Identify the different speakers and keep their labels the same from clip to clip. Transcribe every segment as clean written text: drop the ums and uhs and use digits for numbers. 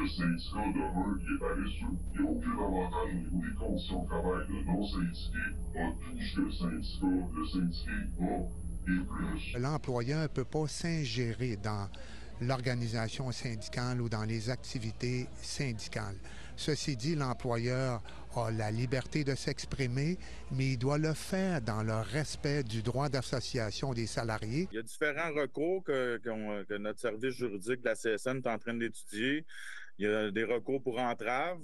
Speaker 1: Le syndicat de un, il est paresseux. Il n'y a aucun avantage au niveau des conditions de travail. Le non-syndiqué a tout ce que le syndiqué a et plus.
Speaker 2: L'employeur ne peut pas s'ingérer dans l'organisation syndicale ou dans les activités syndicales. Ceci dit, l'employeur a la liberté de s'exprimer, mais il doit le faire dans le respect du droit d'association des salariés.
Speaker 3: Il y a différents recours que notre service juridique de la CSN est en train d'étudier. Il y a des recours pour entrave.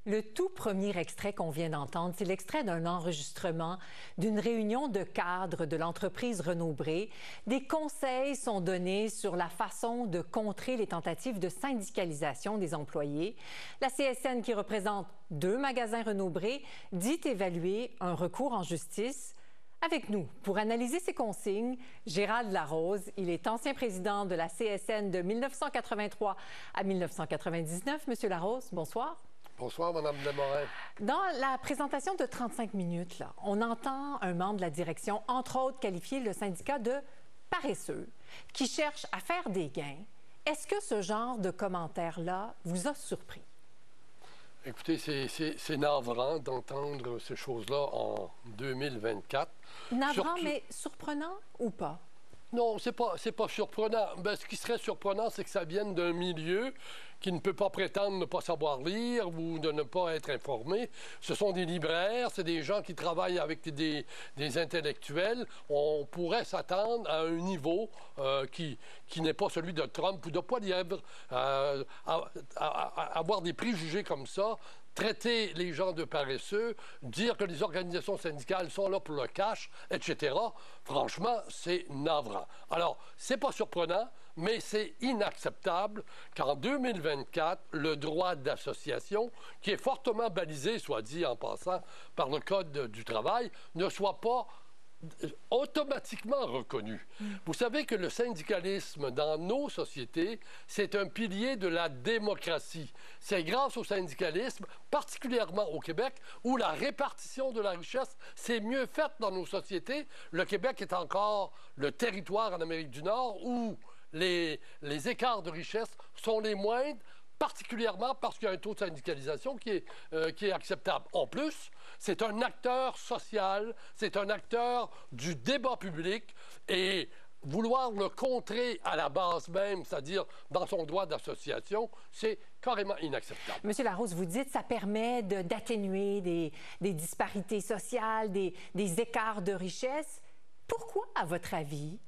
Speaker 4: Le tout premier extrait qu'on vient d'entendre, c'est l'extrait d'un enregistrement d'une réunion de cadres de l'entreprise Renaud-Bré. Des conseils sont donnés sur la façon de contrer les tentatives de syndicalisation des employés. La CSN, qui représente 2 magasins Renaud-Bré, dit évaluer un recours en justice. Avec nous, pour analyser ces consignes, Gérald Larose. Il est ancien président de la CSN de 1983 à 1999. Monsieur Larose, bonsoir.
Speaker 5: Bonsoir, Mme Desmorin.
Speaker 4: Dans la présentation de 35 minutes, là, on entend un membre de la direction, entre autres, qualifier le syndicat de paresseux, qui cherche à faire des gains. Est-ce que ce genre de commentaire-là vous a surpris?
Speaker 5: Écoutez, c'est navrant d'entendre ces choses-là en 2024.
Speaker 4: Navrant,
Speaker 5: Surtout...
Speaker 4: mais surprenant ou pas?
Speaker 5: Non, c'est pas surprenant. Ben, ce qui serait surprenant, c'est que ça vienne d'un milieu qui ne peut pas prétendre ne pas savoir lire ou de ne pas être informé. Ce sont des libraires, c'est des gens qui travaillent avec des intellectuels. On pourrait s'attendre à un niveau qui n'est pas celui de Trump ou de Poilievre. Avoir des préjugés comme ça, traiter les gens de paresseux, dire que les organisations syndicales sont là pour le cash, etc., franchement, c'est navrant. Alors, c'est pas surprenant, mais c'est inacceptable qu'en 2024, le droit d'association, qui est fortement balisé, soit dit en passant, par le Code du travail, ne soit pas automatiquement reconnu. Vous savez que le syndicalisme dans nos sociétés, c'est un pilier de la démocratie. C'est grâce au syndicalisme, particulièrement au Québec, où la répartition de la richesse s'est mieux faite dans nos sociétés. Le Québec est encore le territoire en Amérique du Nord où les écarts de richesse sont les moindres, particulièrement parce qu'il y a un taux de syndicalisation qui est acceptable. En plus, c'est un acteur social, c'est un acteur du débat public et vouloir le contrer à la base même, c'est-à-dire dans son droit d'association, c'est carrément inacceptable.
Speaker 4: Monsieur Larose, vous dites que ça permet d'atténuer des disparités sociales, des écarts de richesse. Pourquoi, à votre avis,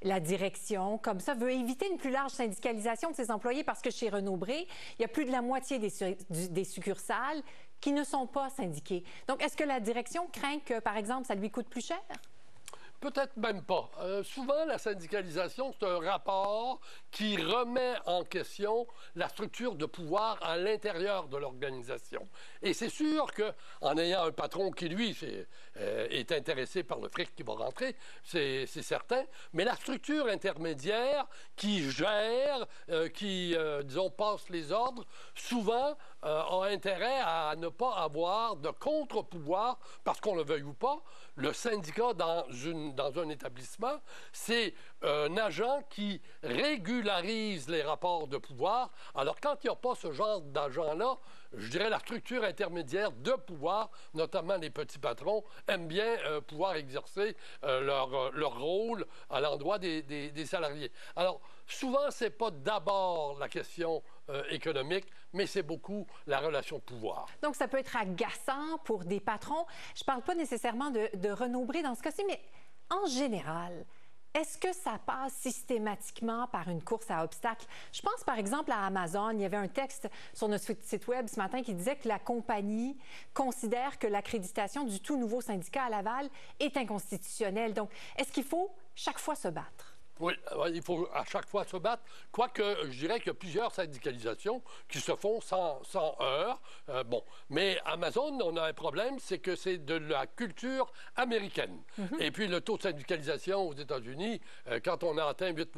Speaker 4: la direction, comme ça, veut éviter une plus large syndicalisation de ses employés parce que chez Renaud-Bré, il y a plus de la moitié des succursales qui ne sont pas syndiquées. Donc, est-ce que la direction craint que, par exemple, ça lui coûte plus cher?
Speaker 5: Peut-être même pas. Souvent, la syndicalisation, c'est un rapport qui remet en question la structure de pouvoir à l'intérieur de l'organisation. Et c'est sûr qu'en ayant un patron qui, lui, est intéressé par le fric qui va rentrer, c'est certain, mais la structure intermédiaire qui gère, disons, passe les ordres, souvent a intérêt à ne pas avoir de contre-pouvoir, parce qu'on le veuille ou pas. Le syndicat dans un établissement, c'est un agent qui régularise les rapports de pouvoir. Alors, quand il n'y a pas ce genre d'agent-là, je dirais la structure intermédiaire de pouvoir, notamment les petits patrons, aiment bien pouvoir exercer leur rôle à l'endroit des salariés. Alors, souvent, ce n'est pas d'abord la question économique, mais c'est beaucoup la relation de pouvoir.
Speaker 4: Donc, ça peut être agaçant pour des patrons. Je ne parle pas nécessairement de Renaud-Bré dans ce cas-ci, mais en général, est-ce que ça passe systématiquement par une course à obstacles? Je pense par exemple à Amazon. Il y avait un texte sur notre site Web ce matin qui disait que la compagnie considère que l'accréditation du tout nouveau syndicat à Laval est inconstitutionnelle. Donc, est-ce qu'il faut chaque fois se battre?
Speaker 5: Oui, il faut à chaque fois se battre. Quoique, je dirais qu'il y a plusieurs syndicalisations qui se font sans heurts. Mais Amazon, on a un problème, c'est que c'est de la culture américaine. Et puis, le taux de syndicalisation aux États-Unis, quand on a atteint 8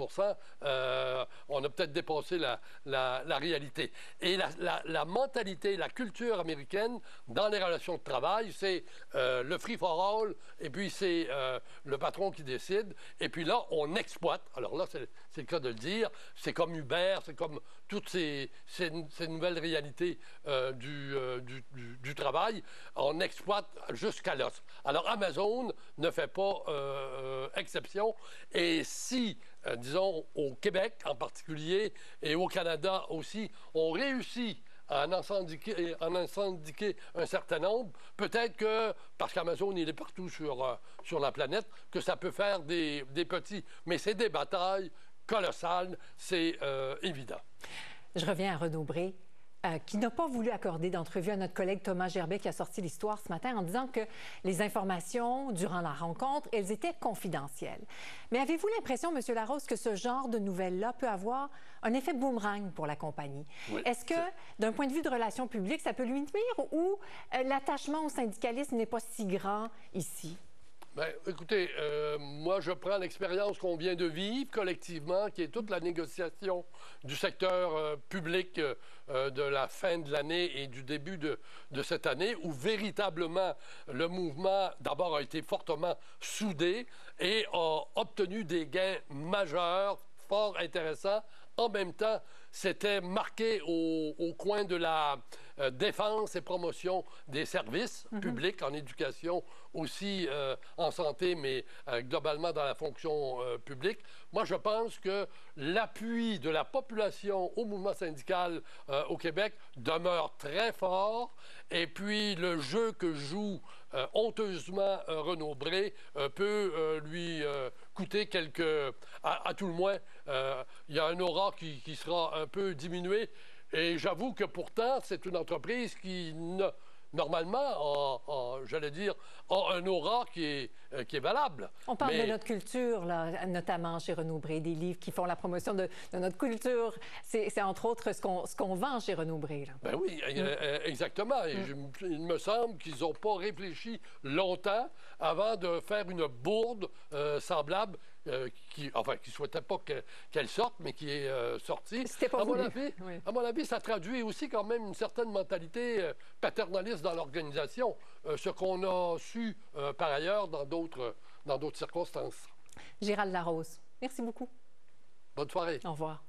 Speaker 5: on on a peut-être dépassé la réalité. Et la mentalité, la culture américaine dans les relations de travail, c'est le free for all, et puis c'est le patron qui décide, et puis là, on exploite. Alors là, c'est le cas de le dire, c'est comme Uber, c'est comme toutes ces nouvelles réalités du travail, on exploite jusqu'à l'os. Alors Amazon ne fait pas exception, et si, disons, au Québec en particulier, et au Canada aussi, on réussit à en syndiquer un certain nombre, peut-être que, parce qu'Amazon, il est partout sur la planète, que ça peut faire des petits. Mais c'est des batailles colossales, c'est évident.
Speaker 4: Je reviens à Renaud Bré, qui n'a pas voulu accorder d'entrevue à notre collègue Thomas Gerbet, qui a sorti l'histoire ce matin en disant que les informations durant la rencontre, elles étaient confidentielles. Mais avez-vous l'impression, M. Larose, que ce genre de nouvelles-là peut avoir un effet boomerang pour la compagnie? Oui, est-ce que, d'un point de vue de relations publiques, ça peut lui nuire ou l'attachement au syndicalisme n'est pas si grand ici?
Speaker 5: Bien, écoutez, moi, je prends l'expérience qu'on vient de vivre collectivement, qui est toute la négociation du secteur public de la fin de l'année et du début de cette année, où véritablement le mouvement, d'abord, a été fortement soudé et a obtenu des gains majeurs, fort intéressants. En même temps, c'était marqué au coin de la défense et promotion des services publics en éducation, aussi en santé, mais globalement dans la fonction publique. Moi, je pense que l'appui de la population au mouvement syndical au Québec demeure très fort. Et puis, le jeu que joue honteusement Renaud Bré peut lui coûter à tout le moins, il y a un aura qui sera un peu diminué. Et j'avoue que pourtant, c'est une entreprise qui, normalement, j'allais dire, a un aura qui est valable.
Speaker 4: On parle de notre culture, là, notamment chez Renaud Bré, des livres qui font la promotion de notre culture. C'est entre autres ce qu'on vend chez Renaud Bré. Là.
Speaker 5: Ben oui, exactement. Et il me semble qu'ils n'ont pas réfléchi longtemps avant de faire une bourde semblable qui ne souhaitait pas qu'elle sorte, mais qui est sortie.
Speaker 4: C'était pas voulu.
Speaker 5: À mon avis, ça traduit aussi quand même une certaine mentalité paternaliste dans l'organisation, ce qu'on a su par ailleurs dans d'autres circonstances.
Speaker 4: Gérald Larose, merci beaucoup.
Speaker 5: Bonne soirée.
Speaker 4: Au revoir.